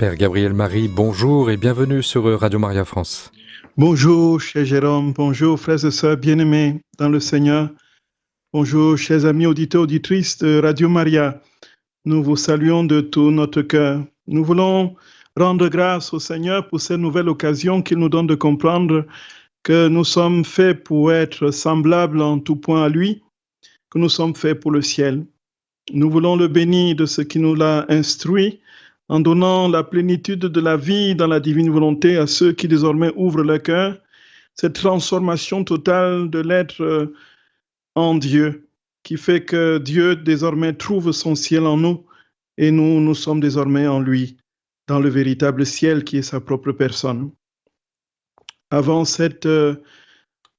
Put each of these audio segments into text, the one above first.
Père Gabriel Marie, bonjour et bienvenue sur Radio Maria France. Bonjour, cher Jérôme. Bonjour, frères et sœurs bien-aimés dans le Seigneur. Bonjour, chers amis auditeurs, auditrices de Radio Maria. Nous vous saluons de tout notre cœur. Nous voulons rendre grâce au Seigneur pour cette nouvelle occasion qu'il nous donne de comprendre que nous sommes faits pour être semblables en tout point à lui, que nous sommes faits pour le ciel. Nous voulons le bénir de ce qui nous l'a instruit en donnant la plénitude de la vie dans la divine volonté à ceux qui désormais ouvrent leur cœur, cette transformation totale de l'être en Dieu, qui fait que Dieu désormais trouve son ciel en nous et nous sommes désormais en lui, dans le véritable ciel qui est sa propre personne. Avant cette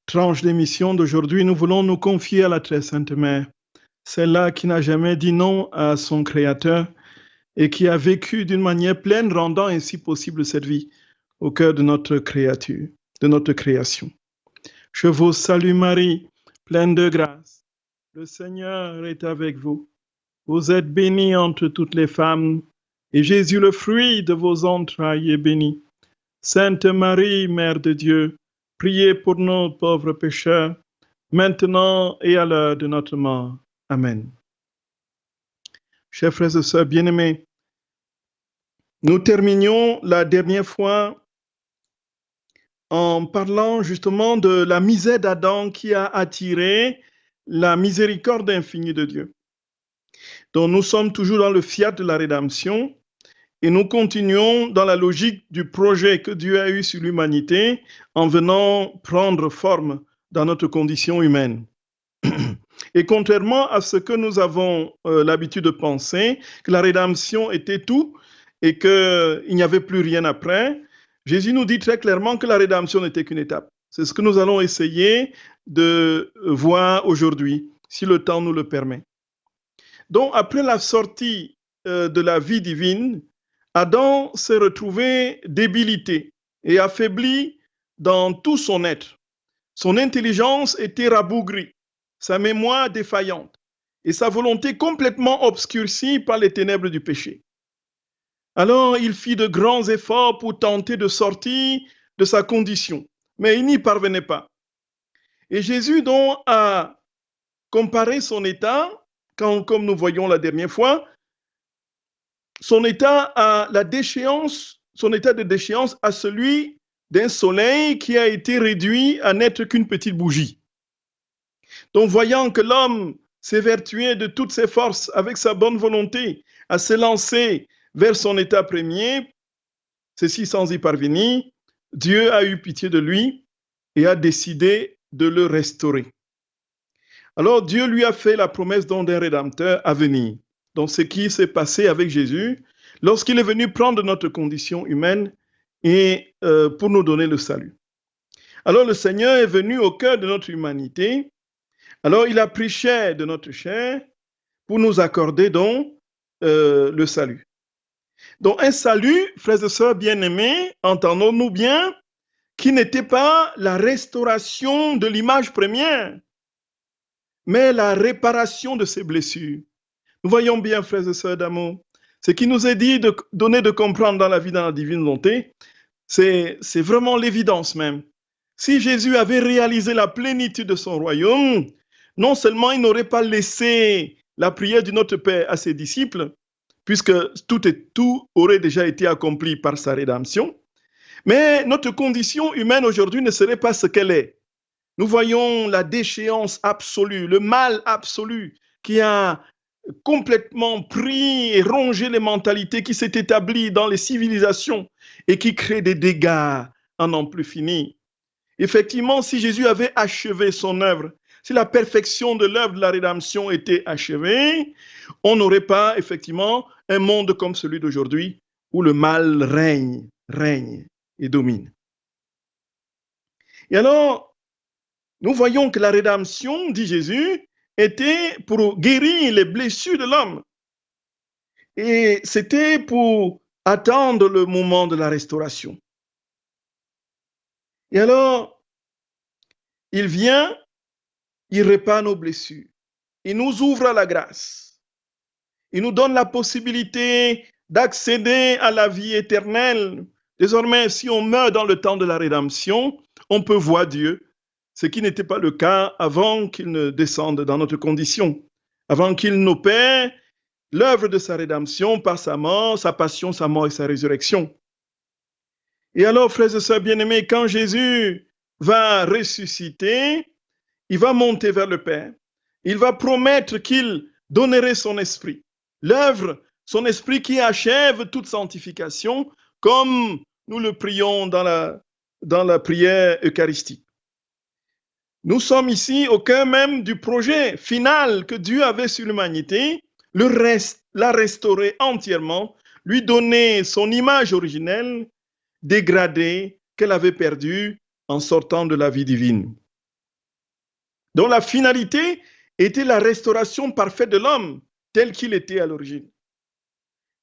tranche d'émission d'aujourd'hui, nous voulons nous confier à la très sainte Mère, celle-là qui n'a jamais dit non à son Créateur et qui a vécu d'une manière pleine, rendant ainsi possible cette vie au cœur de notre créature, de notre création. Je vous salue Marie, pleine de grâce. Le Seigneur est avec vous. Vous êtes bénie entre toutes les femmes, et Jésus, le fruit de vos entrailles, est béni. Sainte Marie, Mère de Dieu, priez pour nos pauvres pécheurs, maintenant et à l'heure de notre mort. Amen. Chers frères et sœurs bien-aimés, nous terminions la dernière fois en parlant justement de la misère d'Adam qui a attiré la miséricorde infinie de Dieu. Donc nous sommes toujours dans le fiat de la rédemption et nous continuons dans la logique du projet que Dieu a eu sur l'humanité en venant prendre forme dans notre condition humaine. Et contrairement à ce que nous avons l'habitude de penser, que la rédemption était tout et qu'il n'y avait plus rien après, Jésus nous dit très clairement que la rédemption n'était qu'une étape. C'est ce que nous allons essayer de voir aujourd'hui, si le temps nous le permet. Donc, après la sortie de la vie divine, Adam s'est retrouvé débilité et affaibli dans tout son être. Son intelligence était rabougrie, sa mémoire défaillante et sa volonté complètement obscurcie par les ténèbres du péché. Alors il fit de grands efforts pour tenter de sortir de sa condition, mais il n'y parvenait pas. Et Jésus donc a comparé son état, comme nous voyons la dernière fois, son état de déchéance à celui d'un soleil qui a été réduit à n'être qu'une petite bougie. Donc, voyant que l'homme s'évertuait de toutes ses forces avec sa bonne volonté à se lancer vers son état premier, ceci sans y parvenir, Dieu a eu pitié de lui et a décidé de le restaurer. Alors, Dieu lui a fait la promesse d'un Rédempteur à venir. Donc, ce qui s'est passé avec Jésus, lorsqu'il est venu prendre notre condition humaine et pour nous donner le salut. Alors, le Seigneur est venu au cœur de notre humanité. Alors, il a pris chair de notre chair pour nous accorder donc le salut. Donc, un salut, frères et sœurs bien-aimés, entendons-nous bien, qui n'était pas la restauration de l'image première, mais la réparation de ses blessures. Nous voyons bien, frères et sœurs d'amour, ce qui nous est dit de donner de comprendre dans la vie, dans la divine volonté, c'est vraiment l'évidence même. Si Jésus avait réalisé la plénitude de son royaume, non seulement il n'aurait pas laissé la prière du Notre Père à ses disciples, puisque tout aurait déjà été accompli par sa rédemption, mais notre condition humaine aujourd'hui ne serait pas ce qu'elle est. Nous voyons la déchéance absolue, le mal absolu qui a complètement pris et rongé les mentalités qui s'est établi dans les civilisations et qui crée des dégâts à n'en plus finir. Effectivement, si Jésus avait achevé son œuvre, si la perfection de l'œuvre de la rédemption était achevée, on n'aurait pas effectivement un monde comme celui d'aujourd'hui où le mal règne et domine. Et alors, nous voyons que la rédemption, dit Jésus, était pour guérir les blessures de l'homme. Et c'était pour attendre le moment de la restauration. Et alors, il vient, il répare nos blessures. Il nous ouvre à la grâce. Il nous donne la possibilité d'accéder à la vie éternelle. Désormais, si on meurt dans le temps de la rédemption, on peut voir Dieu, ce qui n'était pas le cas avant qu'il ne descende dans notre condition, avant qu'il n'opère l'œuvre de sa rédemption par sa mort, sa passion, sa mort et sa résurrection. Et alors, frères et sœurs bien-aimés, quand Jésus va ressusciter, il va monter vers le Père. Il va promettre qu'il donnerait son esprit. L'œuvre, son esprit qui achève toute sanctification, comme nous le prions dans la prière eucharistique. Nous sommes ici au cœur même du projet final que Dieu avait sur l'humanité, la restaurer entièrement, lui donner son image originelle, dégradée, qu'elle avait perdue en sortant de la vie divine. Donc la finalité était la restauration parfaite de l'homme tel qu'il était à l'origine.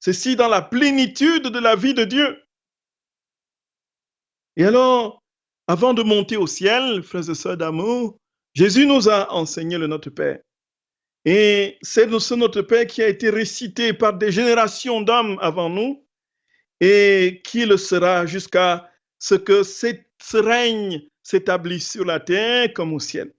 Ceci dans la plénitude de la vie de Dieu. Et alors, avant de monter au ciel, frères et sœurs d'amour, Jésus nous a enseigné le Notre Père. Et c'est ce Notre Père qui a été récité par des générations d'hommes avant nous et qui le sera jusqu'à ce que ce règne s'établisse sur la terre comme au ciel.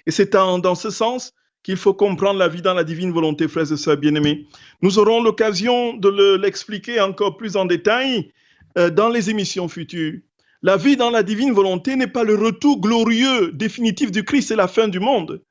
Et c'est dans ce sens qu'il faut comprendre la vie dans la divine volonté, frères et sœurs bien-aimés. Nous aurons l'occasion de l'expliquer encore plus en détail dans les émissions futures. La vie dans la divine volonté n'est pas le retour glorieux définitif du Christ, c'est la fin du monde.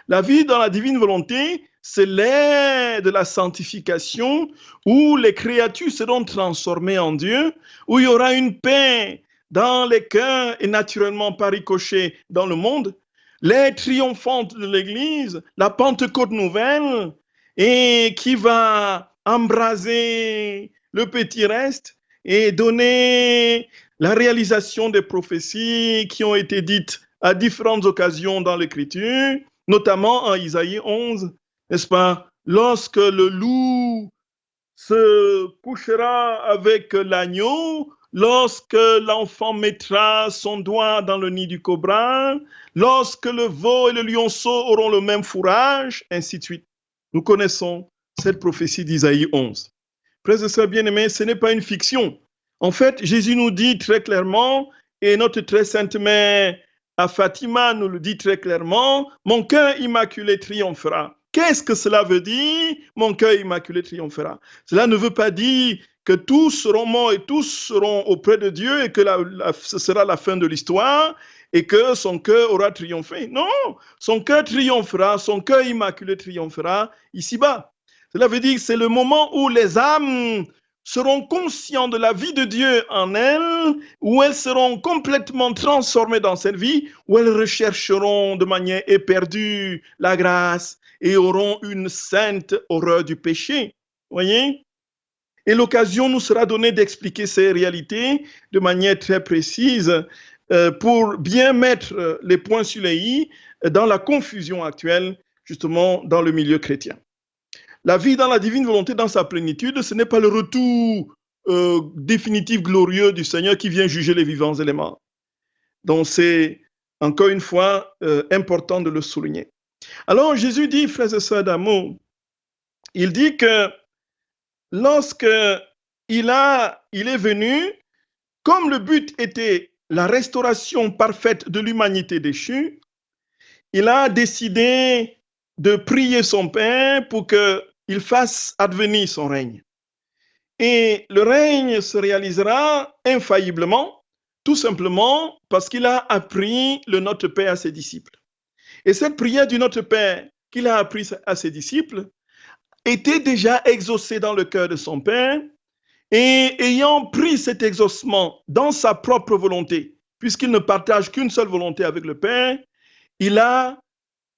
La vie dans la divine volonté, c'est l'ère de la sanctification où les créatures seront transformées en Dieu, où il y aura une paix dans les cœurs et naturellement par ricochet dans le monde, l'ère triomphante de l'Église, la Pentecôte nouvelle, et qui va embraser le petit reste et donner la réalisation des prophéties qui ont été dites à différentes occasions dans l'Écriture, notamment en Isaïe 11, n'est-ce pas? Lorsque le loup se couchera avec l'agneau, lorsque l'enfant mettra son doigt dans le nid du cobra, lorsque le veau et le lionceau auront le même fourrage, ainsi de suite. Nous connaissons cette prophétie d'Isaïe 11. Frères et sœurs bien-aimés, ce n'est pas une fiction. En fait, Jésus nous dit très clairement, et notre très sainte mère à Fatima nous le dit très clairement, mon cœur immaculé triomphera. Qu'est-ce que cela veut dire? Mon cœur immaculé triomphera. Cela ne veut pas dire que tous seront morts et tous seront auprès de Dieu et que ce sera la fin de l'histoire et que son cœur aura triomphé. Non, son cœur triomphera, son cœur immaculé triomphera ici-bas. Cela veut dire que c'est le moment où les âmes seront conscients de la vie de Dieu en elles, où elles seront complètement transformées dans cette vie, où elles rechercheront de manière éperdue la grâce et auront une sainte horreur du péché. Voyez? Et l'occasion nous sera donnée d'expliquer ces réalités de manière très précise pour bien mettre les points sur les i dans la confusion actuelle, justement, dans le milieu chrétien. La vie dans la divine volonté, dans sa plénitude, ce n'est pas le retour définitif, glorieux du Seigneur qui vient juger les vivants et les morts. Donc c'est, encore une fois, important de le souligner. Alors Jésus dit, frères et sœurs d'amour, il dit que lorsque il est venu, comme le but était la restauration parfaite de l'humanité déchue, il a décidé de prier son Père pour qu'il fasse advenir son règne. Et le règne se réalisera infailliblement, tout simplement parce qu'il a appris le Notre Père à ses disciples. Et cette prière du Notre Père qu'il a appris à ses disciples était déjà exaucée dans le cœur de son Père, et ayant pris cet exaucement dans sa propre volonté, puisqu'il ne partage qu'une seule volonté avec le Père, il a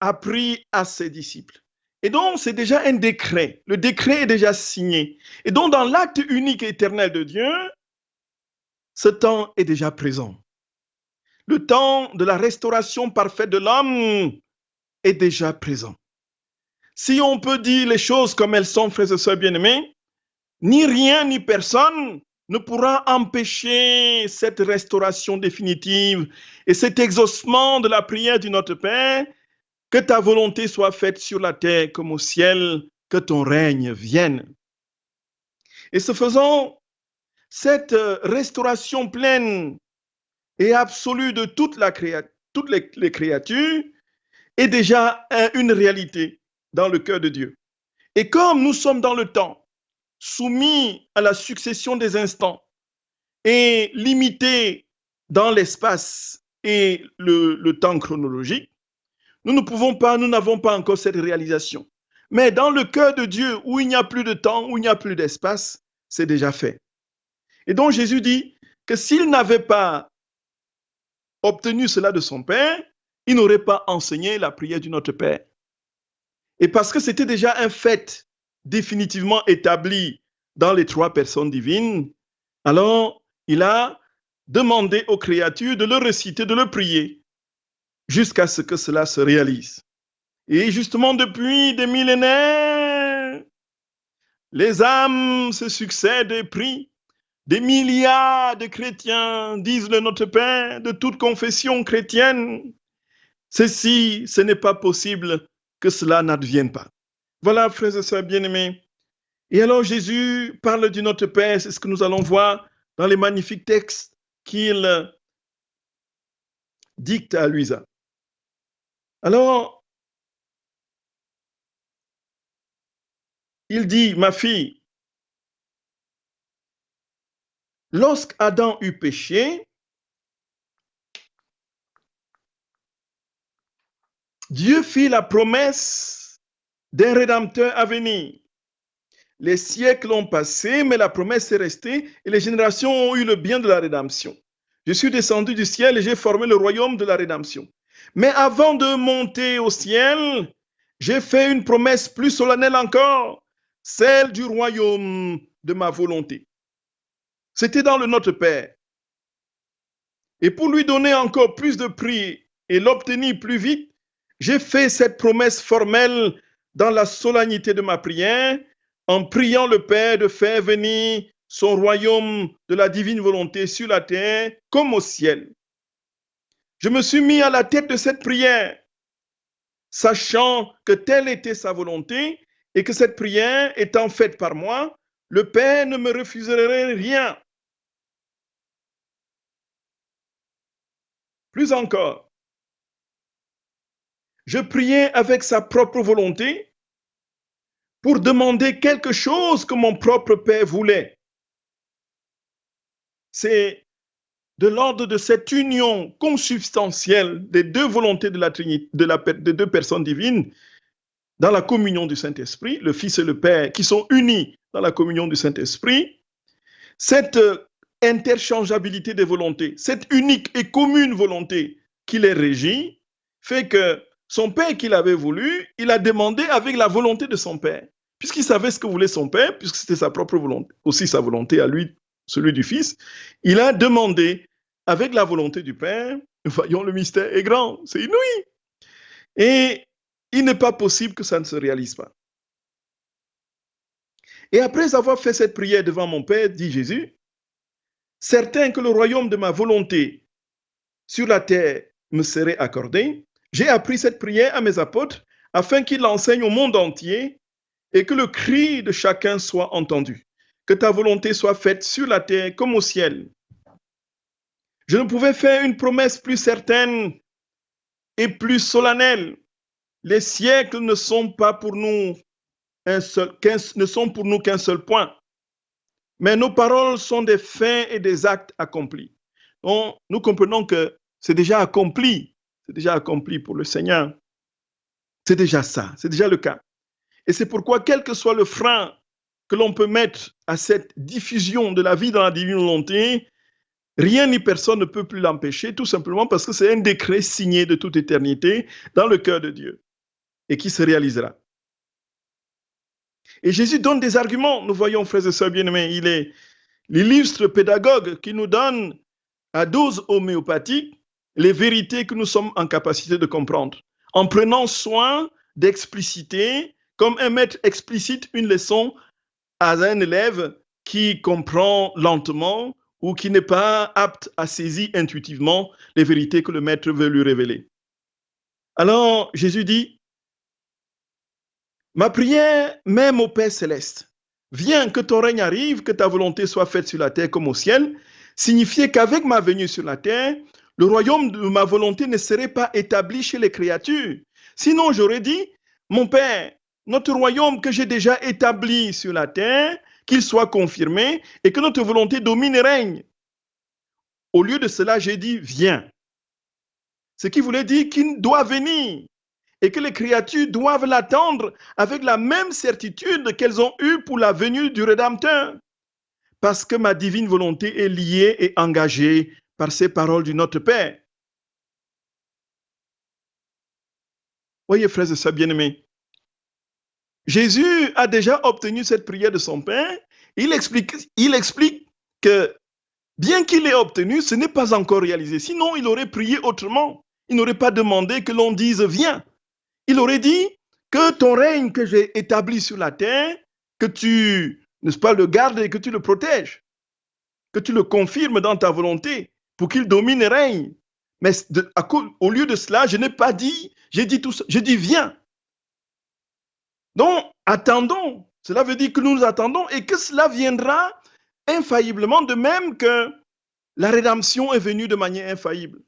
appris à ses disciples. Et donc, c'est déjà un décret. Le décret est déjà signé. Et donc, dans l'acte unique et éternel de Dieu, ce temps est déjà présent. Le temps de la restauration parfaite de l'homme est déjà présent. Si on peut dire les choses comme elles sont, frères et sœurs bien-aimés, ni rien ni personne ne pourra empêcher cette restauration définitive et cet exaucement de la prière du Notre Père. Que ta volonté soit faite sur la terre comme au ciel, que ton règne vienne. Et ce faisant, cette restauration pleine et absolue de toutes les créatures est déjà une réalité dans le cœur de Dieu. Et comme nous sommes dans le temps, soumis à la succession des instants et limités dans l'espace et le temps chronologique, nous n'avons pas encore cette réalisation. Mais dans le cœur de Dieu, où il n'y a plus de temps, où il n'y a plus d'espace, c'est déjà fait. Et donc Jésus dit que s'il n'avait pas obtenu cela de son Père, il n'aurait pas enseigné la prière du Notre Père. Et parce que c'était déjà un fait définitivement établi dans les trois personnes divines, alors il a demandé aux créatures de le réciter, de le prier, jusqu'à ce que cela se réalise. Et justement, depuis des millénaires, les âmes se succèdent et prient. Des milliards de chrétiens disent le Notre Père de toute confession chrétienne. Ceci, ce n'est pas possible que cela n'advienne pas. Voilà, frères et sœurs bien-aimés. Et alors Jésus parle du Notre Père, c'est ce que nous allons voir dans les magnifiques textes qu'il dicte à Luisa. Alors, il dit, ma fille, lorsqu'Adam eut péché, Dieu fit la promesse d'un Rédempteur à venir. Les siècles ont passé, mais la promesse est restée et les générations ont eu le bien de la rédemption. Je suis descendu du ciel et j'ai formé le royaume de la rédemption. Mais avant de monter au ciel, j'ai fait une promesse plus solennelle encore, celle du royaume de ma volonté. C'était dans le Notre Père. Et pour lui donner encore plus de prix et l'obtenir plus vite, j'ai fait cette promesse formelle dans la solennité de ma prière, en priant le Père de faire venir son royaume de la divine volonté sur la terre comme au ciel. Je me suis mis à la tête de cette prière, sachant que telle était sa volonté et que cette prière étant faite par moi, le Père ne me refuserait rien. Plus encore, je priais avec sa propre volonté pour demander quelque chose que mon propre Père voulait. C'est de l'ordre de cette union consubstantielle des deux volontés de la Trinité, des deux personnes divines, dans la communion du Saint-Esprit, le Fils et le Père, qui sont unis dans la communion du Saint-Esprit. Cette interchangeabilité des volontés, cette unique et commune volonté qui les régit, fait que son Père qu'il avait voulu, il a demandé avec la volonté de son Père. Puisqu'il savait ce que voulait son Père, puisque c'était sa propre volonté, aussi sa volonté à lui, celui du Fils, il a demandé avec la volonté du Père. Voyons, le mystère est grand, c'est inouï. Et il n'est pas possible que ça ne se réalise pas. Et après avoir fait cette prière devant mon Père, dit Jésus, certain que le royaume de ma volonté sur la terre me serait accordé, j'ai appris cette prière à mes apôtres afin qu'ils l'enseignent au monde entier et que le cri de chacun soit entendu. Que ta volonté soit faite sur la terre comme au ciel. Je ne pouvais faire une promesse plus certaine et plus solennelle. Les siècles ne sont pas pour nous qu'un seul point. Mais nos paroles sont des faits et des actes accomplis. Donc, nous comprenons que c'est déjà accompli. C'est déjà accompli pour le Seigneur. C'est déjà ça, c'est déjà le cas. Et c'est pourquoi, quel que soit le frein que l'on peut mettre à cette diffusion de la vie dans la divine volonté, rien ni personne ne peut plus l'empêcher, tout simplement parce que c'est un décret signé de toute éternité dans le cœur de Dieu et qui se réalisera. Et Jésus donne des arguments. Nous voyons, frères et sœurs bien-aimés, il est l'illustre pédagogue qui nous donne à dose homéopathique les vérités que nous sommes en capacité de comprendre, en prenant soin d'expliciter, comme un maître explicite une leçon à un élève qui comprend lentement ou qui n'est pas apte à saisir intuitivement les vérités que le maître veut lui révéler. Alors, Jésus dit, ma prière, même au Père céleste, viens, que ton règne arrive, que ta volonté soit faite sur la terre comme au ciel, signifiait qu'avec ma venue sur la terre, le royaume de ma volonté ne serait pas établi chez les créatures. Sinon, j'aurais dit, mon Père, notre royaume que j'ai déjà établi sur la terre, qu'il soit confirmé et que notre volonté domine et règne. Au lieu de cela, j'ai dit, viens. Ce qui voulait dire qu'il doit venir et que les créatures doivent l'attendre avec la même certitude qu'elles ont eue pour la venue du Rédempteur. Parce que ma divine volonté est liée et engagée par ces paroles du Notre Père. Voyez, frères et sœurs bien-aimés, Jésus a déjà obtenu cette prière de son Père. Il explique que bien qu'il l'ait obtenu, ce n'est pas encore réalisé. Sinon, il aurait prié autrement. Il n'aurait pas demandé que l'on dise viens. Il aurait dit que ton règne que j'ai établi sur la terre, que tu, n'est-ce pas, le gardes et que tu le protèges, que tu le confirmes dans ta volonté pour qu'il domine et règne. Mais au lieu de cela, je n'ai pas dit, j'ai dit tout ça, j'ai dit viens. Donc, attendons. Cela veut dire que nous attendons et que cela viendra infailliblement, de même que la rédemption est venue de manière infaillible.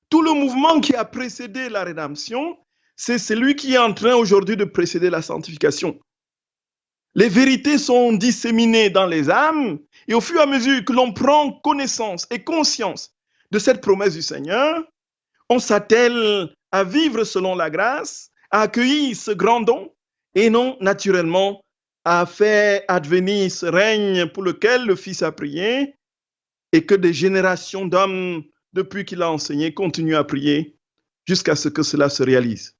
Tout le mouvement qui a précédé la rédemption, c'est celui qui est en train aujourd'hui de précéder la sanctification. Les vérités sont disséminées dans les âmes et au fur et à mesure que l'on prend connaissance et conscience de cette promesse du Seigneur, on s'attelle à vivre selon la grâce, à accueillir ce grand don et non naturellement à faire advenir ce règne pour lequel le Fils a prié et que des générations d'hommes, depuis qu'il a enseigné, continuent à prier jusqu'à ce que cela se réalise.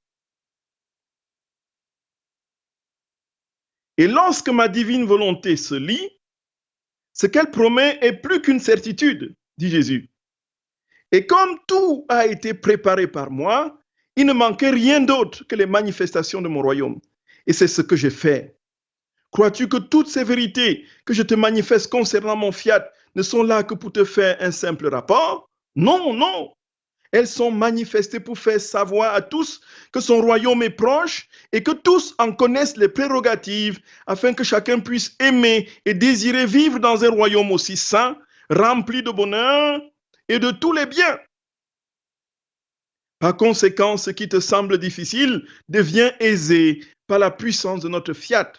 Et lorsque ma divine volonté se lie, ce qu'elle promet est plus qu'une certitude, dit Jésus. Et comme tout a été préparé par moi, il ne manquait rien d'autre que les manifestations de mon royaume. Et c'est ce que j'ai fait. Crois-tu que toutes ces vérités que je te manifeste concernant mon fiat ne sont là que pour te faire un simple rapport? Non, non. Elles sont manifestées pour faire savoir à tous que son royaume est proche et que tous en connaissent les prérogatives afin que chacun puisse aimer et désirer vivre dans un royaume aussi saint, rempli de bonheur et de tous les biens. Par conséquent, ce qui te semble difficile devient aisé par la puissance de notre fiat,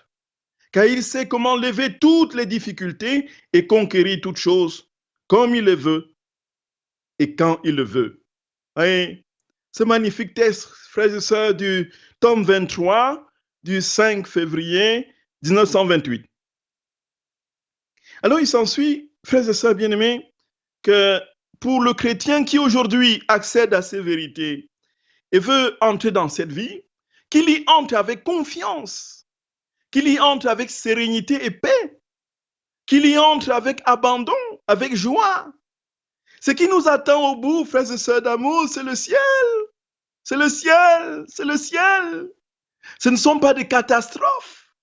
car il sait comment lever toutes les difficultés et conquérir toutes choses comme il le veut et quand il le veut. Et ce magnifique texte, frères et sœurs, du tome 23 du 5 février 1928. Alors il s'ensuit, frères et sœurs bien-aimés, que pour le chrétien qui aujourd'hui accède à ces vérités et veut entrer dans cette vie, qu'il y entre avec confiance, qu'il y entre avec sérénité et paix, qu'il y entre avec abandon, avec joie. Ce qui nous attend au bout, frères et sœurs d'amour, c'est le ciel. C'est le ciel, c'est le ciel. Ce ne sont pas des catastrophes.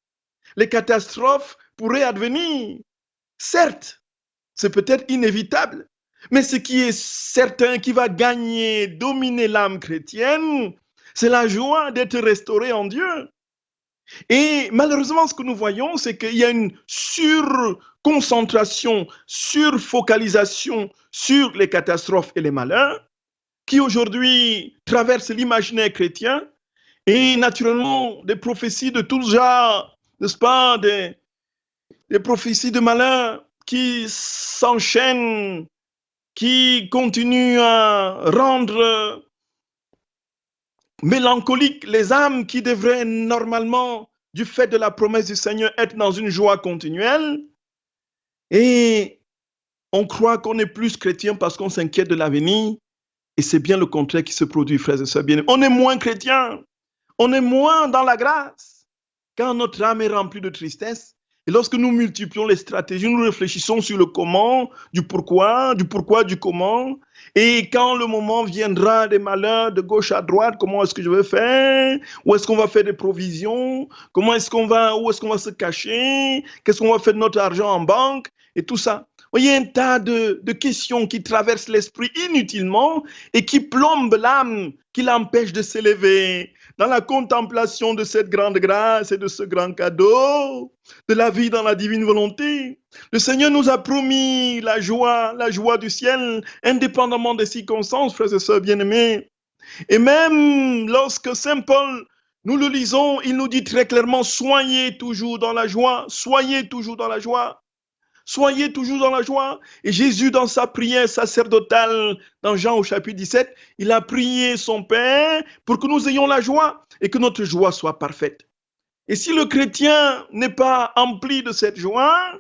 Les catastrophes pourraient advenir. Certes, c'est peut-être inévitable, mais ce qui est certain, qui va gagner, dominer l'âme chrétienne, c'est la joie d'être restauré en Dieu. Et malheureusement, ce que nous voyons, c'est qu'il y a une surconcentration, surfocalisation sur les catastrophes et les malheurs qui aujourd'hui traversent l'imaginaire chrétien et naturellement des prophéties de tout genre, n'est-ce pas, des prophéties de malheur qui s'enchaînent, qui continuent à rendre mélancoliques les âmes qui devraient normalement, du fait de la promesse du Seigneur, être dans une joie continuelle. Et on croit qu'on est plus chrétien parce qu'on s'inquiète de l'avenir. Et c'est bien le contraire qui se produit, frères et sœurs bien-aimés. On est moins chrétien, on est moins dans la grâce quand notre âme est remplie de tristesse. Et lorsque nous multiplions les stratégies, nous réfléchissons sur le comment, du pourquoi, du comment. Et quand le moment viendra des malheurs de gauche à droite, comment est-ce que je vais faire? Où est-ce qu'on va faire des provisions? Où est-ce qu'on va se cacher? Qu'est-ce qu'on va faire de notre argent en banque? Et tout ça. Voyez, un tas de questions qui traversent l'esprit inutilement et qui plombent l'âme, qui l'empêchent de s'élever dans la contemplation de cette grande grâce et de ce grand cadeau, de la vie dans la divine volonté. Le Seigneur nous a promis la joie du ciel, indépendamment des circonstances, frères et sœurs bien-aimés. Et même lorsque Saint Paul, nous le lisons, il nous dit très clairement, soyez toujours dans la joie, soyez toujours dans la joie. Soyez toujours dans la joie. Et Jésus, dans sa prière sacerdotale, dans Jean au chapitre 17, il a prié son Père pour que nous ayons la joie et que notre joie soit parfaite. Et si le chrétien n'est pas empli de cette joie,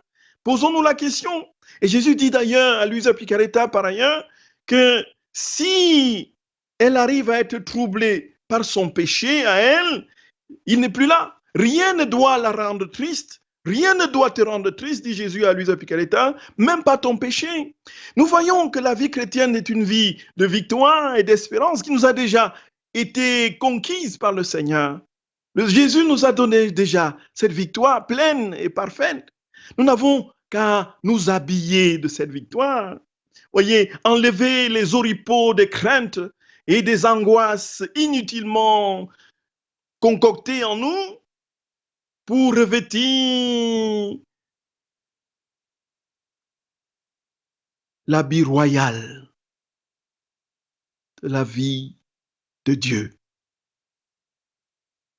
posons-nous la question. Et Jésus dit d'ailleurs à Luisa Picaretta, par ailleurs, que si elle arrive à être troublée par son péché à elle, il n'est plus là. Rien ne doit la rendre triste. Rien ne doit te rendre triste, dit Jésus à Luisa Picaretta, même pas ton péché. Nous voyons que la vie chrétienne est une vie de victoire et d'espérance qui nous a déjà été conquise par le Seigneur. Jésus nous a donné déjà cette victoire pleine et parfaite. Nous n'avons qu'à nous habiller de cette victoire. Voyez, enlever les oripeaux des craintes et des angoisses inutilement concoctées en nous pour revêtir l'habit royal de la vie de Dieu.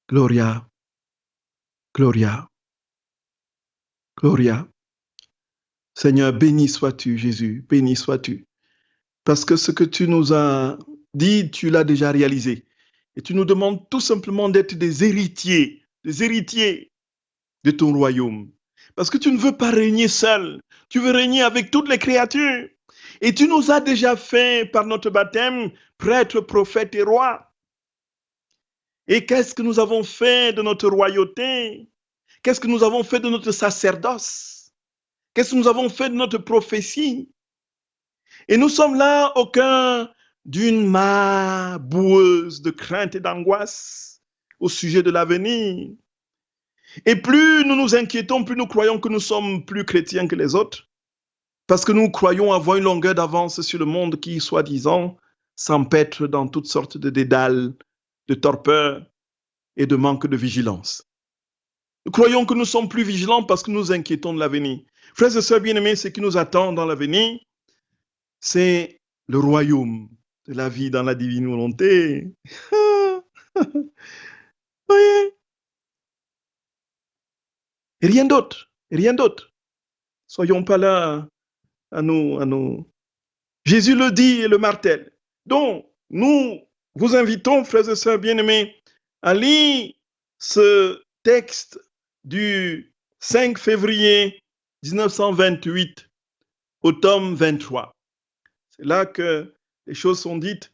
Gloria, Gloria, Gloria. Seigneur, béni sois-tu, Jésus, béni sois-tu. Parce que ce que tu nous as dit, tu l'as déjà réalisé. Et tu nous demandes tout simplement d'être des héritiers de ton royaume. Parce que tu ne veux pas régner seul, tu veux régner avec toutes les créatures. Et tu nous as déjà fait, par notre baptême, prêtres, prophètes et rois. Et qu'est-ce que nous avons fait de notre royauté? Qu'est-ce que nous avons fait de notre sacerdoce? Qu'est-ce que nous avons fait de notre prophétie? Et nous sommes là au cœur d'une mare boueuse de crainte et d'angoisse au sujet de l'avenir. Et plus nous nous inquiétons, plus nous croyons que nous sommes plus chrétiens que les autres, parce que nous croyons avoir une longueur d'avance sur le monde qui, soi-disant, s'empêtre dans toutes sortes de dédales, de torpeur et de manque de vigilance. Nous croyons que nous sommes plus vigilants parce que nous nous inquiétons de l'avenir. Frères et sœurs bien-aimés, ce qui nous attend dans l'avenir, c'est le royaume de la vie dans la divine volonté. Voyez? Et rien d'autre, rien d'autre. Soyons pas là à nous. Jésus le dit et le martèle. Donc, nous vous invitons, frères et sœurs bien-aimés, à lire ce texte du 5 février 1928 au tome 23. C'est là que les choses sont dites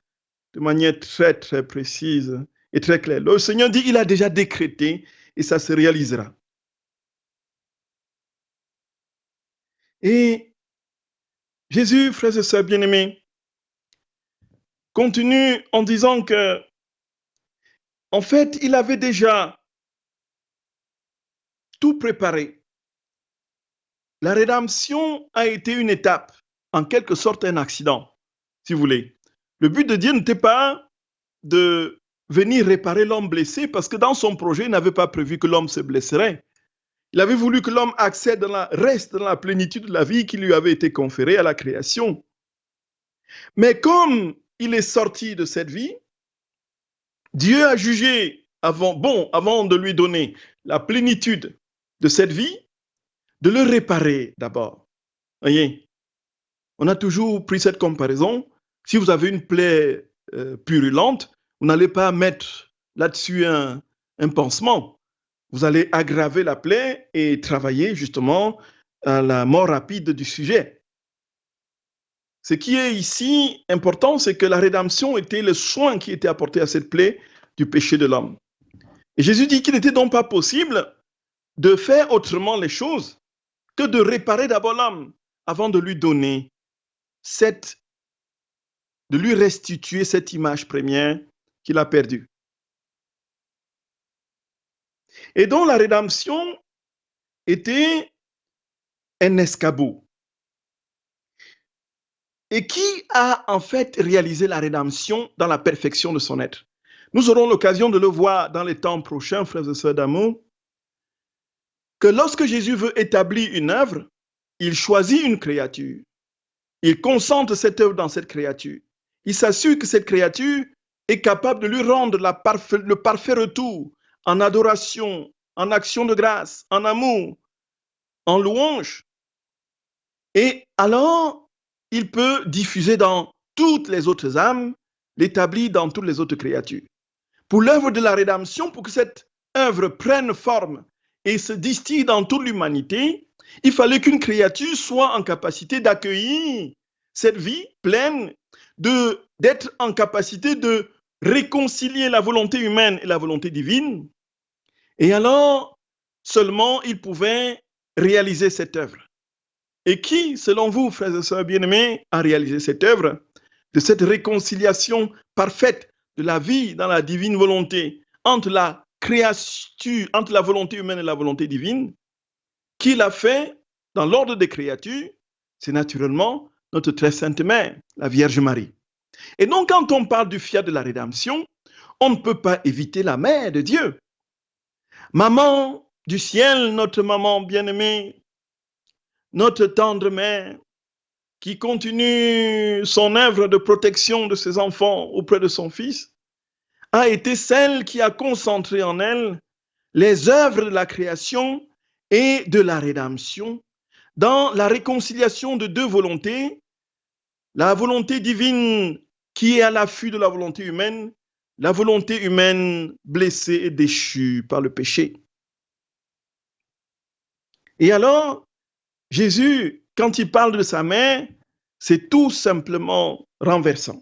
de manière très, très précise et très claire. Le Seigneur dit, il a déjà décrété et ça se réalisera. Et Jésus, frères et sœurs bien-aimés, continue en disant que, en fait, il avait déjà tout préparé. La rédemption a été une étape, en quelque sorte un accident, si vous voulez. Le but de Dieu n'était pas de venir réparer l'homme blessé, parce que dans son projet, il n'avait pas prévu que l'homme se blesserait. Il avait voulu que l'homme accède reste dans la plénitude de la vie qui lui avait été conférée à la création. Mais comme il est sorti de cette vie, Dieu a jugé avant de lui donner la plénitude de cette vie, de le réparer d'abord. Voyez, on a toujours pris cette comparaison. Si vous avez une plaie purulente, vous n'allez pas mettre là-dessus un pansement. Vous allez aggraver la plaie et travailler justement à la mort rapide du sujet. Ce qui est ici important, c'est que la rédemption était le soin qui était apporté à cette plaie du péché de l'homme. Et Jésus dit qu'il n'était donc pas possible de faire autrement les choses que de réparer d'abord l'homme avant de lui donner de lui restituer cette image première qu'il a perdue. Et donc la rédemption était un escabeau. et qui a en fait réalisé la rédemption dans la perfection de son être. Nous aurons l'occasion de le voir dans les temps prochains, frères et sœurs d'amour, que lorsque Jésus veut établir une œuvre, il choisit une créature. Il concentre cette œuvre dans cette créature. Il s'assure que cette créature est capable de lui rendre le parfait retour en adoration, en action de grâce, en amour, en louange. Et alors, il peut diffuser dans toutes les autres âmes, l'établir dans toutes les autres créatures. Pour l'œuvre de la rédemption, pour que cette œuvre prenne forme et se distille dans toute l'humanité, il fallait qu'une créature soit en capacité d'accueillir cette vie pleine, d'être en capacité de réconcilier la volonté humaine et la volonté divine. Et alors, seulement, il pouvait réaliser cette œuvre. Et qui, selon vous, frères et sœurs bien-aimés, a réalisé cette œuvre de cette réconciliation parfaite de la vie dans la divine volonté entre la créature, entre la volonté humaine et la volonté divine? Qui l'a fait dans l'ordre des créatures? C'est naturellement notre très sainte mère, la Vierge Marie. Et donc, quand on parle du fiat de la rédemption, on ne peut pas éviter la mère de Dieu. Maman du ciel, notre maman bien-aimée, notre tendre mère, qui continue son œuvre de protection de ses enfants auprès de son Fils, a été celle qui a concentré en elle les œuvres de la création et de la rédemption dans la réconciliation de deux volontés, la volonté divine qui est à l'affût de la volonté humaine, la volonté humaine blessée et déchue par le péché. Et alors, Jésus, quand il parle de sa mère, c'est tout simplement renversant.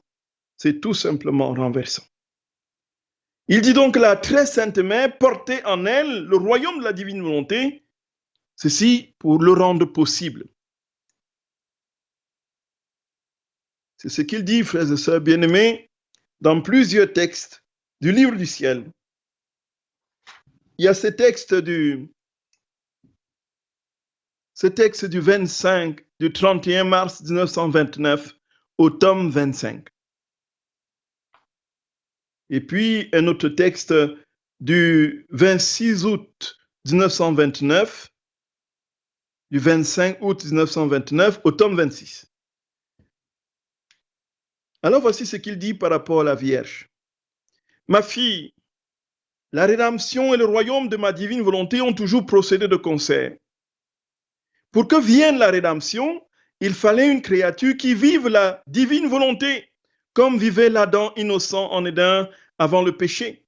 C'est tout simplement renversant. Il dit donc que la très sainte mère portait en elle le royaume de la divine volonté, ceci pour le rendre possible. C'est ce qu'il dit, frères et sœurs bien-aimés, dans plusieurs textes du livre du ciel. Il y a ce texte du 25, du 31 mars 1929 au tome 25. Et puis un autre texte du 26 août 1929, du 25 août 1929 au tome 26. Alors voici ce qu'il dit par rapport à la Vierge. Ma fille, la rédemption et le royaume de ma divine volonté ont toujours procédé de concert. Pour que vienne la rédemption, il fallait une créature qui vive la divine volonté, comme vivait l'Adam innocent en Éden avant le péché.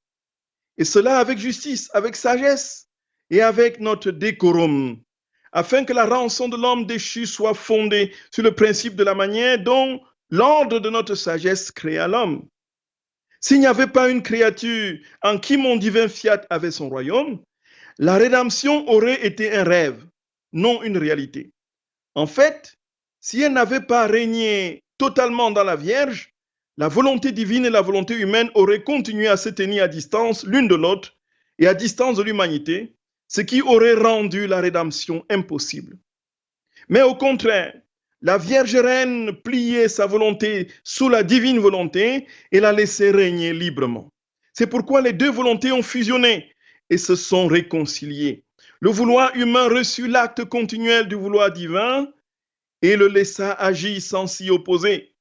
Et cela avec justice, avec sagesse et avec notre décorum, afin que la rançon de l'homme déchu soit fondée sur le principe de la manière dont l'ordre de notre sagesse créa l'homme. S'il n'y avait pas une créature en qui mon divin fiat avait son royaume, la rédemption aurait été un rêve, non une réalité. En fait, si elle n'avait pas régné totalement dans la Vierge, la volonté divine et la volonté humaine auraient continué à se tenir à distance l'une de l'autre et à distance de l'humanité, ce qui aurait rendu la rédemption impossible. Mais au contraire, la Vierge Reine pliait sa volonté sous la divine volonté et la laissait régner librement. C'est pourquoi les deux volontés ont fusionné et se sont réconciliées. Le vouloir humain reçut l'acte continuel du vouloir divin et le laissa agir sans s'y opposer.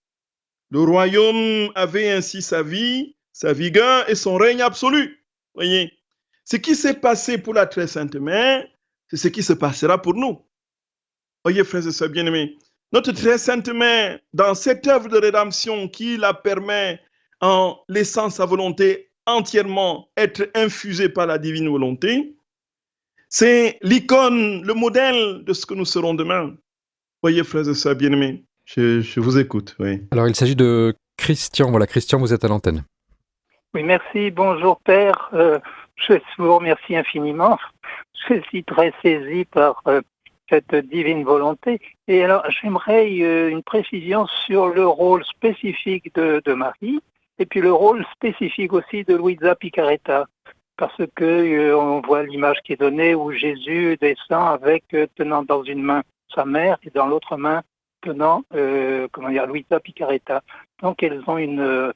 Le royaume avait ainsi sa vie, sa vigueur et son règne absolu. Voyez, ce qui s'est passé pour la très sainte mère, c'est ce qui se passera pour nous. Voyez, frères et sœurs bien-aimés, notre très sainte mère, dans cette œuvre de rédemption qui la permet, en laissant sa volonté entièrement être infusée par la divine volonté, c'est l'icône, le modèle de ce que nous serons demain. Voyez, frères et sœurs bien-aimés, je vous écoute. Oui. Alors, il s'agit de Christian. Voilà, Christian, vous êtes à l'antenne. Oui, merci. Bonjour, Père. Je vous remercie infiniment. Je suis très saisi par cette divine volonté. Et alors, j'aimerais une précision sur le rôle spécifique de Marie et puis le rôle spécifique aussi de Luisa Picaretta. Parce que on voit l'image qui est donnée où Jésus descend avec tenant dans une main sa mère et dans l'autre main soutenant Luisa Picaretta. Donc elles ont un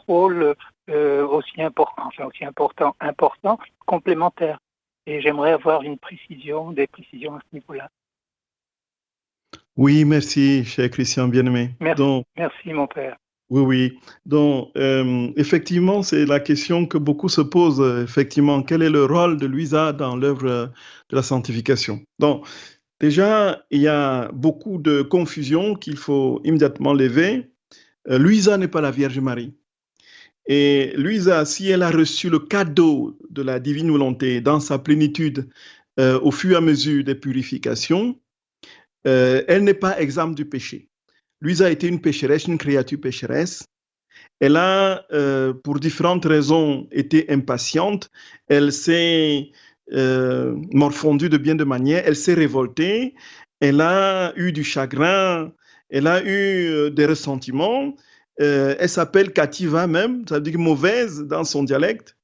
rôle aussi important, complémentaire. Et j'aimerais avoir des précisions à ce niveau-là. Oui, merci, cher Christian bien-aimé. Merci, mon père. Oui. Donc, effectivement, c'est la question que beaucoup se posent. Effectivement, quel est le rôle de Luisa dans l'œuvre de la sanctification? Donc, déjà, il y a beaucoup de confusion qu'il faut immédiatement lever. Luisa n'est pas la Vierge Marie. Et Luisa, si elle a reçu le cadeau de la divine volonté dans sa plénitude au fur et à mesure des purifications, elle n'est pas exempte du péché. Luisa a été une pécheresse, une créature pécheresse. Elle a, pour différentes raisons, été impatiente. Elle s'est morfondue de bien de manières. Elle s'est révoltée. Elle a eu du chagrin. Elle a eu des ressentiments. Elle s'appelle Kativa même, ça veut dire mauvaise dans son dialecte.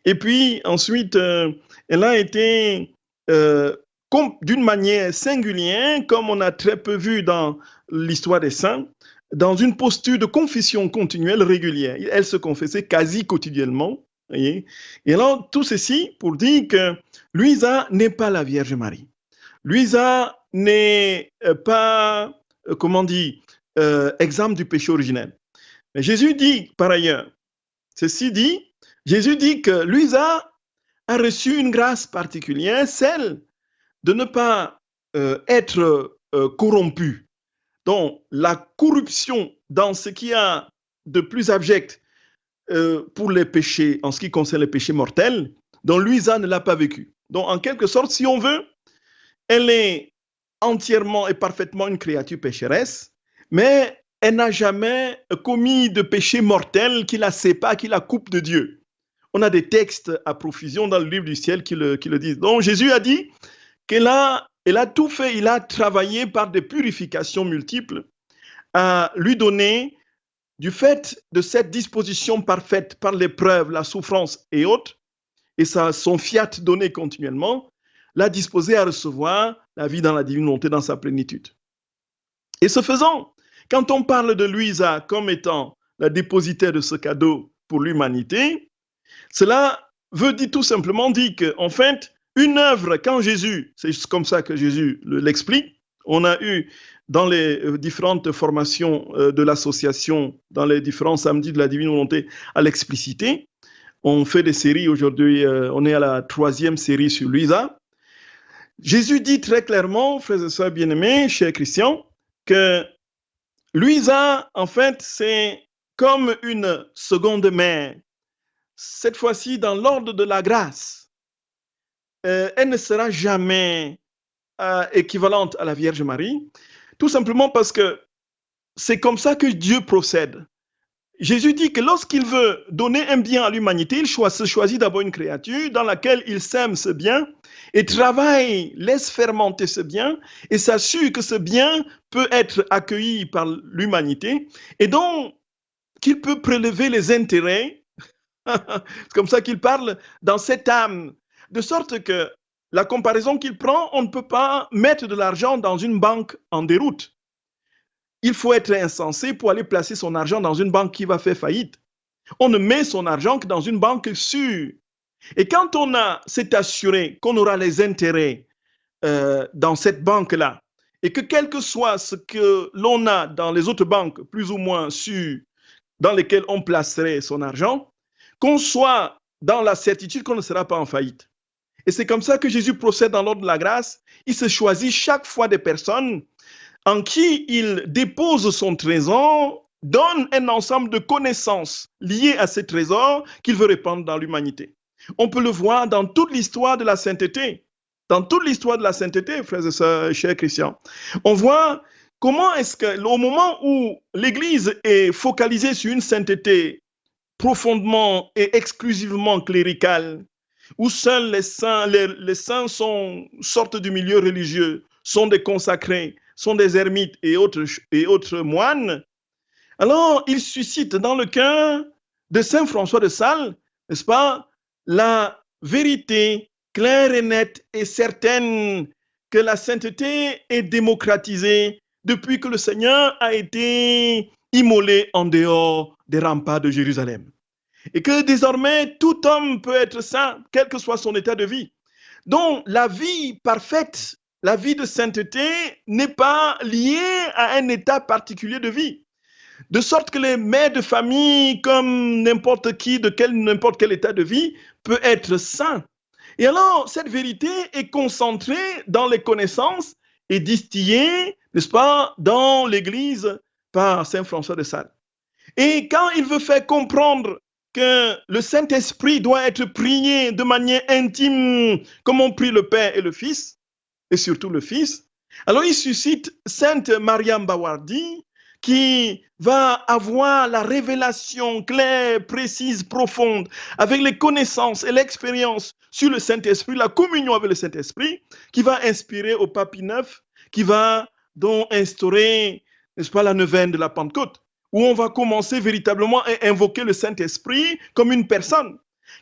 Et puis ensuite, elle a été d'une manière singulière, comme on a très peu vu dans l'histoire des saints, dans une posture de confession continuelle régulière. Elle se confessait quasi quotidiennement. Voyez. Et alors, tout ceci pour dire que Luisa n'est pas la Vierge Marie. Luisa n'est pas, exempte du péché originel. Mais Jésus dit, par ailleurs, ceci dit, Jésus dit que Luisa a reçu une grâce particulière, celle de ne pas être corrompue. Donc, la corruption dans ce qu'il y a de plus abject pour les péchés, en ce qui concerne les péchés mortels, dont Luisa ne l'a pas vécu. Donc, en quelque sorte, si on veut, elle est entièrement et parfaitement une créature pécheresse, mais elle n'a jamais commis de péché mortel qui la sépare, qui la coupe de Dieu. On a des textes à profusion dans le livre du ciel qui le disent. Donc Jésus a dit qu'elle a tout fait, il a travaillé par des purifications multiples à lui donner, du fait de cette disposition parfaite par l'épreuve, la souffrance et autres, et son fiat donné continuellement, l'a disposé à recevoir la vie dans la divine volonté dans sa plénitude. Et ce faisant, quand on parle de Luisa comme étant la dépositaire de ce cadeau pour l'humanité, cela veut dire tout simplement dire qu'en fait, une œuvre, quand Jésus, c'est comme ça que Jésus l'explique, on a eu dans les différentes formations de l'association, dans les différents samedis de la divine volonté, à l'expliciter. On fait des séries aujourd'hui, on est à la 3e série sur Luisa. Jésus dit très clairement, frères et sœurs bien-aimés, chers Christians, que Luisa, en fait, c'est comme une seconde mère. Cette fois-ci, dans l'ordre de la grâce, elle ne sera jamais équivalente à la Vierge Marie, tout simplement parce que c'est comme ça que Dieu procède. Jésus dit que lorsqu'il veut donner un bien à l'humanité, il choisit d'abord une créature dans laquelle il sème ce bien et travaille, laisse fermenter ce bien et s'assure que ce bien peut être accueilli par l'humanité et donc qu'il peut prélever les intérêts. C'est comme ça qu'il parle dans cette âme, de sorte que la comparaison qu'il prend, on ne peut pas mettre de l'argent dans une banque en déroute. Il faut être insensé pour aller placer son argent dans une banque qui va faire faillite. On ne met son argent que dans une banque sûre. Et quand s'est assuré qu'on aura les intérêts dans cette banque-là, et que quel que soit ce que l'on a dans les autres banques, plus ou moins sûres, dans lesquelles on placerait son argent, qu'on soit dans la certitude qu'on ne sera pas en faillite. Et c'est comme ça que Jésus procède dans l'ordre de la grâce. Il se choisit chaque fois des personnes en qui il dépose son trésor, donne un ensemble de connaissances liées à ces trésors qu'il veut répandre dans l'humanité. On peut le voir dans toute l'histoire de la sainteté. Dans toute l'histoire de la sainteté, frères et sœurs, chers Christians. On voit comment est-ce qu'au moment où l'Église est focalisée sur une sainteté profondément et exclusivement cléricale, où seuls les saints sortent du milieu religieux, sont des consacrés, sont des ermites et autres moines, alors il suscite dans le cœur de saint François de Sales, n'est-ce pas, la vérité claire et nette et certaine que la sainteté est démocratisée depuis que le Seigneur a été immolé en dehors des remparts de Jérusalem. Et que désormais, tout homme peut être saint, quel que soit son état de vie. Donc, la vie parfaite, la vie de sainteté n'est pas liée à un état particulier de vie. De sorte que les mères de famille, comme n'importe qui, de n'importe quel état de vie, peut être saint. Et alors, cette vérité est concentrée dans les connaissances et distillée, n'est-ce pas, dans l'Église par Saint François de Sales. Et quand il veut faire comprendre que le Saint-Esprit doit être prié de manière intime, comme on prie le Père et le Fils, et surtout le Fils, alors il suscite Sainte Mariam Bawardi, qui va avoir la révélation claire, précise, profonde, avec les connaissances et l'expérience sur le Saint-Esprit, la communion avec le Saint-Esprit, qui va inspirer au Pape Pie IX, qui va donc instaurer, n'est-ce pas, la neuvaine de la Pentecôte, où on va commencer véritablement à invoquer le Saint-Esprit comme une personne.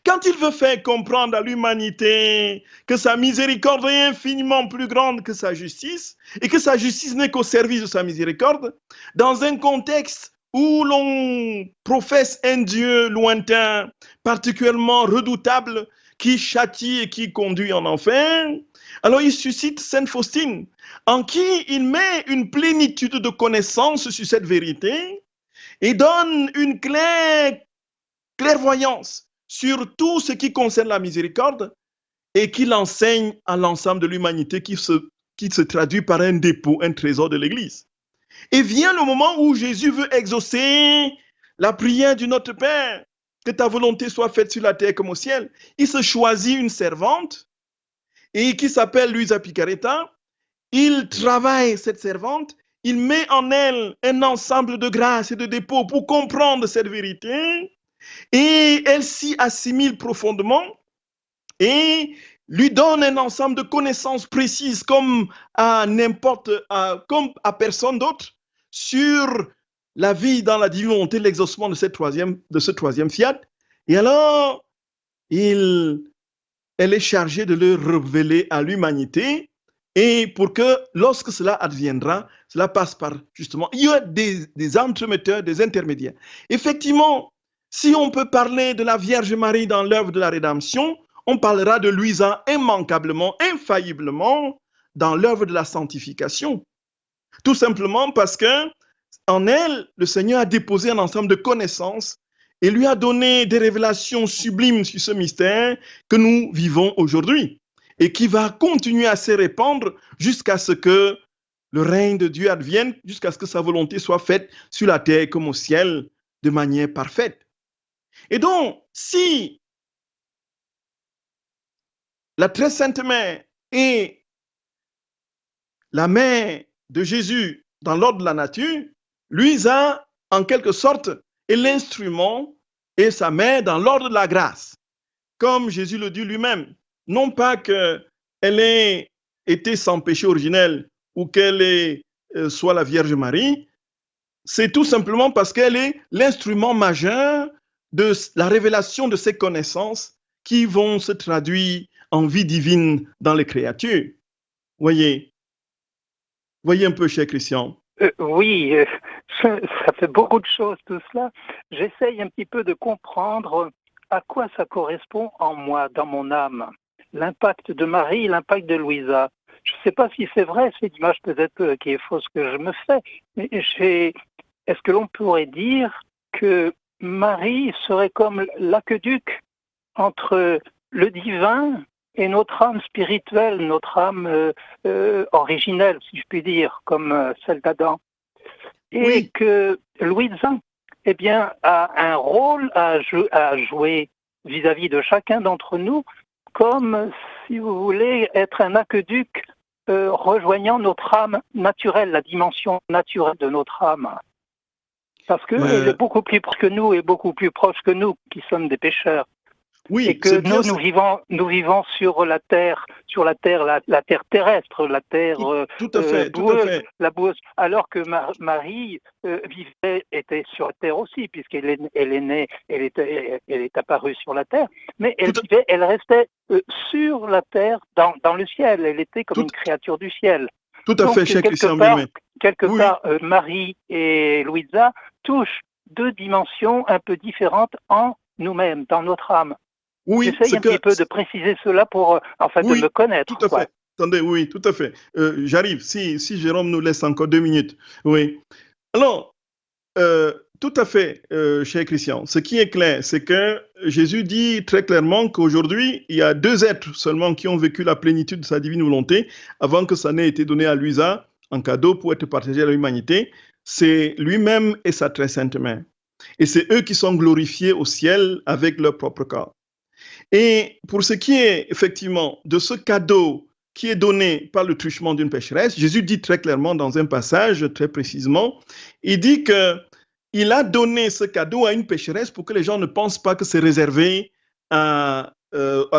Quand il veut faire comprendre à l'humanité que sa miséricorde est infiniment plus grande que sa justice et que sa justice n'est qu'au service de sa miséricorde, dans un contexte où l'on professe un Dieu lointain, particulièrement redoutable, qui châtie et qui conduit en enfer, alors il suscite Sainte Faustine, en qui il met une plénitude de connaissances sur cette vérité et donne une clairvoyance sur tout ce qui concerne la miséricorde et qui l'enseigne à l'ensemble de l'humanité qui se traduit par un dépôt, un trésor de l'Église. Et vient le moment où Jésus veut exaucer la prière du Notre Père, que ta volonté soit faite sur la terre comme au ciel. Il se choisit une servante et qui s'appelle Luisa Picaretta. Il travaille cette servante, il met en elle un ensemble de grâces et de dépôts pour comprendre cette vérité. Et elle s'y assimile profondément et lui donne un ensemble de connaissances précises comme à personne d'autre sur la vie dans la divine volonté, l'exaucement de ce troisième fiat. Et alors, elle est chargée de le révéler à l'humanité et pour que lorsque cela adviendra, cela passe par justement, il y a des entremetteurs, des intermédiaires. Effectivement, si on peut parler de la Vierge Marie dans l'œuvre de la rédemption, on parlera de Luisa immanquablement, infailliblement dans l'œuvre de la sanctification. Tout simplement parce que en elle, le Seigneur a déposé un ensemble de connaissances et lui a donné des révélations sublimes sur ce mystère que nous vivons aujourd'hui et qui va continuer à se répandre jusqu'à ce que le règne de Dieu advienne, jusqu'à ce que sa volonté soit faite sur la terre comme au ciel de manière parfaite. Et donc, si la très sainte mère est la mère de Jésus dans l'ordre de la nature, Luisa, en quelque sorte, est l'instrument et sa mère dans l'ordre de la grâce. Comme Jésus le dit lui-même, non pas qu'elle ait été sans péché originel ou qu'elle soit la Vierge Marie, c'est tout simplement parce qu'elle est l'instrument majeur de la révélation de ces connaissances qui vont se traduire en vie divine dans les créatures. Voyez un peu, cher Christian. Oui, ça fait beaucoup de choses tout cela. J'essaye un petit peu de comprendre à quoi ça correspond en moi, dans mon âme. L'impact de Marie, l'impact de Louisa. Je ne sais pas si c'est vrai, c'est une image peut-être qui est fausse que je me fais, mais est-ce que l'on pourrait dire que Marie serait comme l'aqueduc entre le divin et notre âme spirituelle, notre âme originelle, si je puis dire, comme celle d'Adam. Et oui. Que Louisa, eh bien, a un rôle à jouer vis-à-vis de chacun d'entre nous, comme, si vous voulez, être un aqueduc rejoignant notre âme naturelle, la dimension naturelle de notre âme. Parce qu'elle est beaucoup plus proche que nous et beaucoup plus proche que nous, qui sommes des pécheurs. Oui, et que c'est bien. nous vivons sur la terre, la terre terrestre, la terre Tout à fait, tout à boueuse, fait. la boueuse, alors que Marie était sur la terre aussi, puisqu'elle est née, elle est apparue sur la terre, mais elle restait sur la terre, dans le ciel. Elle était comme une créature du ciel. Tout à Donc, fait, cher Christian Bilmet. Quelque part, Marie et Louisa touchent deux dimensions un peu différentes en nous-mêmes, dans notre âme. Oui, j'essaye un petit peu de préciser cela pour, de me connaître. Tout à fait. Attendez, oui, tout à fait. J'arrive, si Jérôme nous laisse encore 2 minutes. Oui. Alors, tout à fait, cher Christian. Ce qui est clair, c'est que Jésus dit très clairement qu'aujourd'hui, il y a 2 êtres seulement qui ont vécu la plénitude de sa divine volonté avant que ça n'ait été donné à Louisa en cadeau pour être partagé à l'humanité. C'est lui-même et sa très sainte mère. Et c'est eux qui sont glorifiés au ciel avec leur propre corps. Et pour ce qui est effectivement de ce cadeau qui est donné par le truchement d'une pécheresse, Jésus dit très clairement dans un passage, très précisément, il dit qu'il a donné ce cadeau à une pécheresse pour que les gens ne pensent pas que c'est réservé à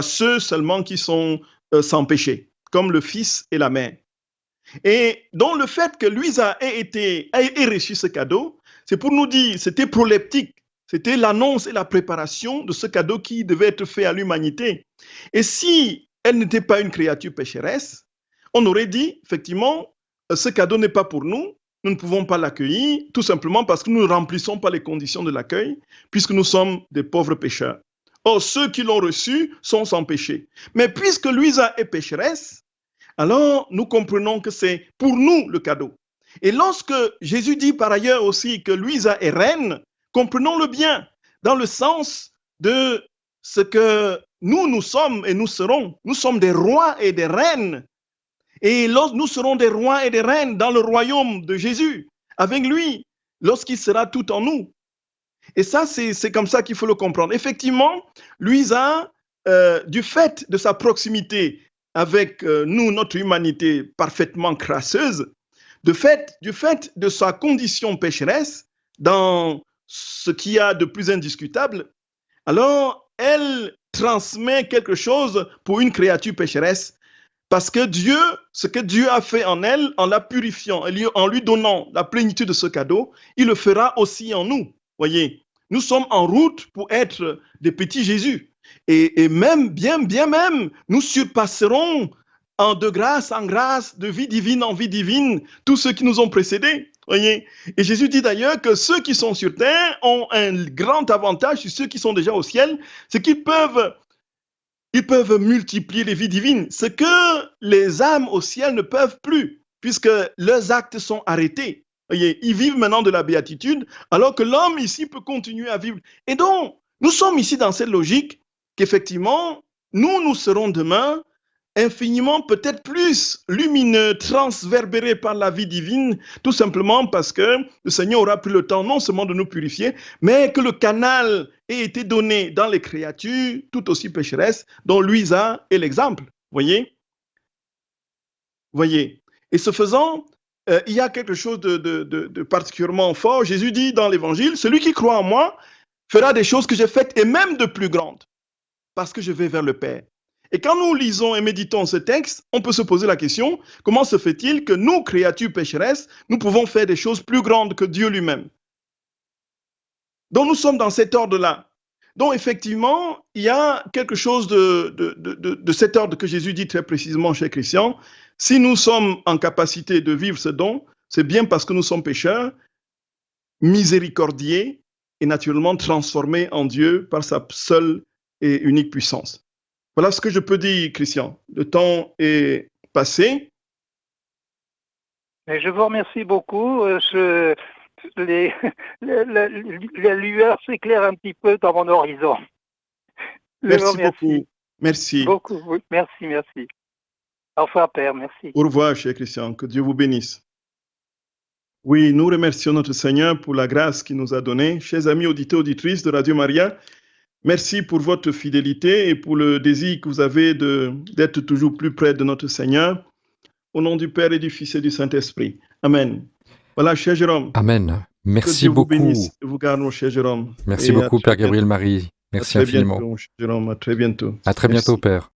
ceux seulement qui sont sans péché, comme le fils et la mère. Et donc le fait que Louisa ait reçu ce cadeau, c'est pour nous dire, c'était proleptique. C'était l'annonce et la préparation de ce cadeau qui devait être fait à l'humanité. Et si elle n'était pas une créature pécheresse, on aurait dit, effectivement, ce cadeau n'est pas pour nous, nous ne pouvons pas l'accueillir, tout simplement parce que nous ne remplissons pas les conditions de l'accueil, puisque nous sommes des pauvres pécheurs. Or, ceux qui l'ont reçu sont sans péché. Mais puisque Louisa est pécheresse, alors nous comprenons que c'est pour nous le cadeau. Et lorsque Jésus dit par ailleurs aussi que Louisa est reine, comprenons-le bien, dans le sens de ce que nous sommes et nous serons. Nous sommes des rois et des reines. Et nous serons des rois et des reines dans le royaume de Jésus, avec lui, lorsqu'il sera tout en nous. Et ça, c'est comme ça qu'il faut le comprendre. Effectivement, Louisa, du fait de sa proximité avec nous, notre humanité parfaitement crasseuse, du fait de sa condition pécheresse, dans ce qu'il y a de plus indiscutable, alors elle transmet quelque chose pour une créature pécheresse, parce que Dieu, ce que Dieu a fait en elle, en la purifiant, en lui donnant la plénitude de ce cadeau, il le fera aussi en nous. Voyez, nous sommes en route pour être des petits Jésus. Et même, bien même, nous surpasserons de grâce en grâce, de vie divine en vie divine, tous ceux qui nous ont précédés. Voyez. Et Jésus dit d'ailleurs que ceux qui sont sur terre ont un grand avantage sur ceux qui sont déjà au ciel, c'est qu'ils peuvent multiplier les vies divines, ce que les âmes au ciel ne peuvent plus, puisque leurs actes sont arrêtés. Voyez, ils vivent maintenant de la béatitude, alors que l'homme ici peut continuer à vivre. Et donc, nous sommes ici dans cette logique qu'effectivement, nous serons demain infiniment peut-être plus lumineux, transverbérés par la vie divine, tout simplement parce que le Seigneur aura pris le temps non seulement de nous purifier, mais que le canal ait été donné dans les créatures tout aussi pécheresses, dont Louisa est l'exemple. Voyez? Et ce faisant, il y a quelque chose de particulièrement fort. Jésus dit dans l'Évangile, celui qui croit en moi fera des choses que j'ai faites et même de plus grandes, parce que je vais vers le Père. Et quand nous lisons et méditons ce texte, on peut se poser la question, comment se fait-il que nous, créatures pécheresses, nous pouvons faire des choses plus grandes que Dieu lui-même? Donc nous sommes dans cet ordre-là. Donc effectivement, il y a quelque chose de cet ordre que Jésus dit très précisément chez Christian. Si nous sommes en capacité de vivre ce don, c'est bien parce que nous sommes pécheurs, miséricordiés et naturellement transformés en Dieu par sa seule et unique puissance. Voilà ce que je peux dire, Christian. Le temps est passé. Je vous remercie beaucoup. La lueur s'éclaire un petit peu dans mon horizon. Merci beaucoup. Merci. Beaucoup, oui. Merci. Au revoir, Père. Merci. Au revoir, cher Christian. Que Dieu vous bénisse. Oui, nous remercions notre Seigneur pour la grâce qu'il nous a donnée. Chers amis auditeurs, auditrices de Radio Maria, merci pour votre fidélité et pour le désir que vous avez d'être toujours plus près de notre Seigneur. Au nom du Père et du Fils et du Saint-Esprit. Amen. Voilà, cher Jérôme. Amen. Merci que Dieu beaucoup. Vous bénisse, vous garde, mon cher Jérôme. Merci beaucoup, Père Gabriel Marie. Merci très infiniment. bientôt, mon cher Jérôme, à très bientôt. À très Merci. bientôt, Père.